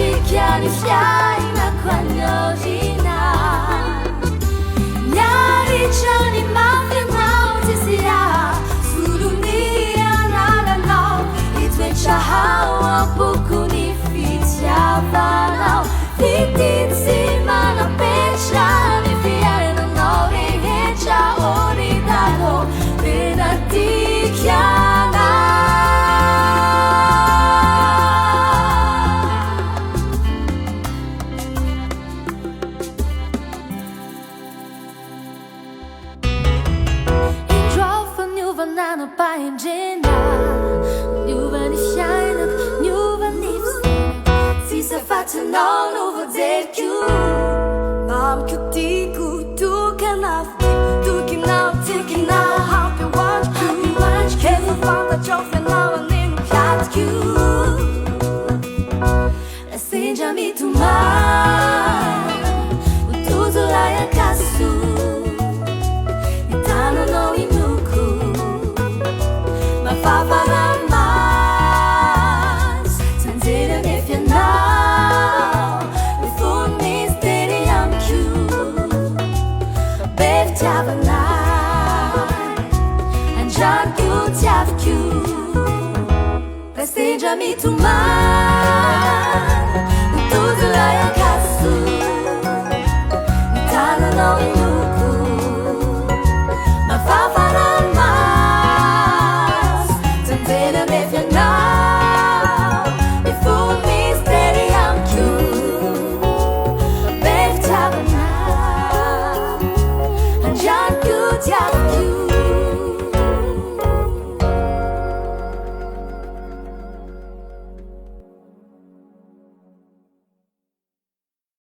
Chikiani fiai na quagnolina Nyari chani mafia now tisia Sulunia nala now Itwecha hawa buku ni fitiava now Fitin simana pecha Ni fiai na nori hecha oridado Benatikiana Nano paimjena Nuvan ifjajnak, nuvan ifsnak Si se fatënau nuvo dherkju Mam kutiku tuken afti Tukim nau, tikim nau Happy watch Kefu fanta qofme nau Anin platkju Resenja mi tu mar Utuzulaja kasu Itano no inuku Paparamas Tanzila nefjanau With full misteri am Q Bev tavanai Anjan Q tiav Q Resenja mi tu mar